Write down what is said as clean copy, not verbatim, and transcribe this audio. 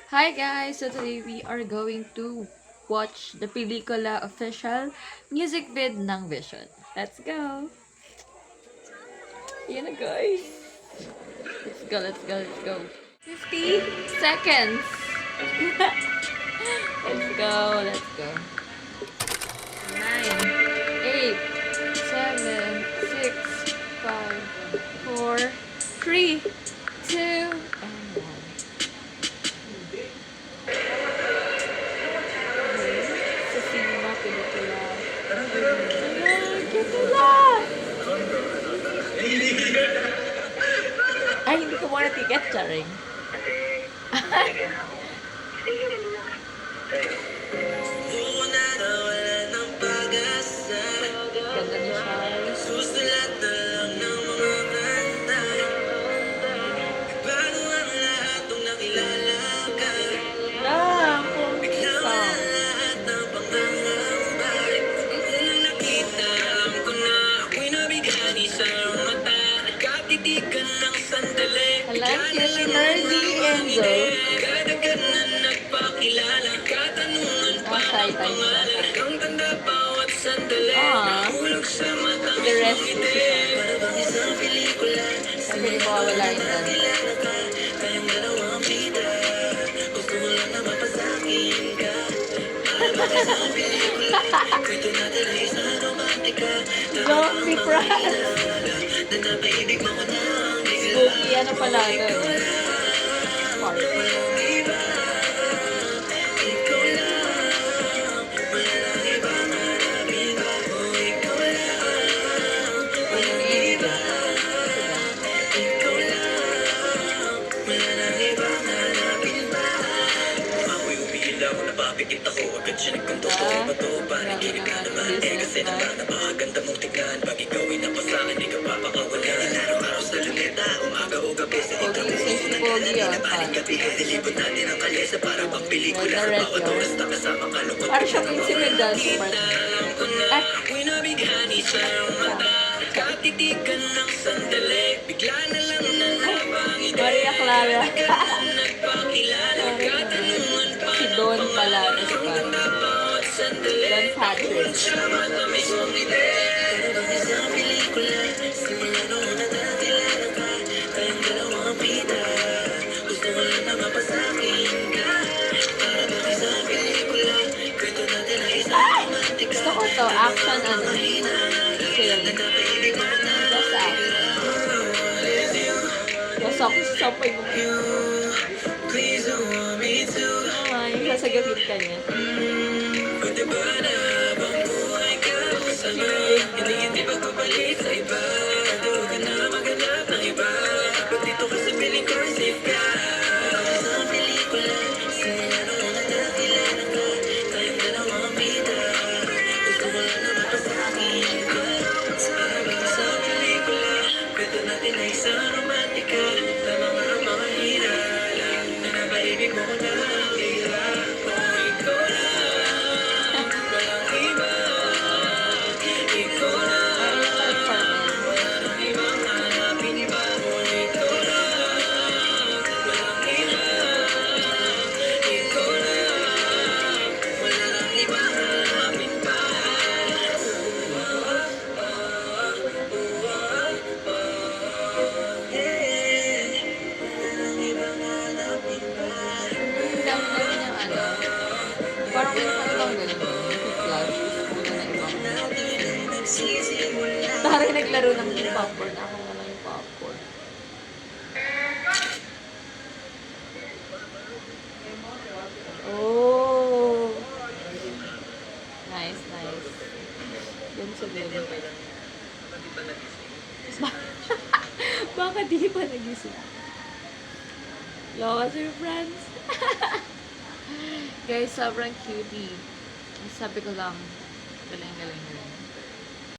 Hi guys! So today we are going to watch the pelikula official music vid ng Vision. Let's go! Yan na guys! Let's go, let's go, let's go. 50 seconds! Let's go, let's go. 9, 8, 7, 6, 5, 4, 3, 2, and 1. Sa cinema, pelikula. Pelikula! Ay, hindi ko muna ticket, charing. Ganda ni Charles. Ah, kung song. Hala, cute ni Nerdy Enzo. Ah, shy type siya. Ah, the rest is siya. Sabi ni mawawala rin doon. Zombie Pride! Spooky, ano pala doon? Park. Napapikit ako, agad siya nagkantos ko iba to, parang hindi ka naman kasi naman napakaganda mong tignan. Pag ikaw ay napasakin, di ka papakawalan. Araw-araw sa luneta, umaga o gabi sa ikaw Napaling gabi, nilibot natin ang kalesa para bang pelikula sa bawat oras na kasama kalungkot. Parang siyang intimidad sa part. Ako'y nabighani sa mata, katitikan ng sandali, bigla na lang nanabang ide. Maria Clara. Nagpakilala, katanungan pa Si Don pala. Don Patrick. Gusto ko to. Action ano. Film. Just act. Wasok-sapoy mo. Ay, sasagapit ka niya. Hindi ba ko balik sa iba? Turo ka na maghanap ng iba. Pag dito ka sa piling ko, safe ka. Sa pelikula, simula noong nagkakilala ka. Tayong dalawang bida. Gusto ko lang na mapasakin ka. Para ba sa pelikula, kwento natin ay isang romantika. Tama nga ang mga hirala. Na napaibig mo na ang hirap. Oh, ikaw lang. Walang iba. Ikaw lang. Parang may lang ganun. Flash. Una na ibang. Taray naglaro ng popcorn. Ako na lang yung popcorn. Oh! Nice, nice. Yun sa dulo. Baka di pa nagising. Lost your friends. Guys, sobrang cutie. Sabi ko lang, galing-galing rin.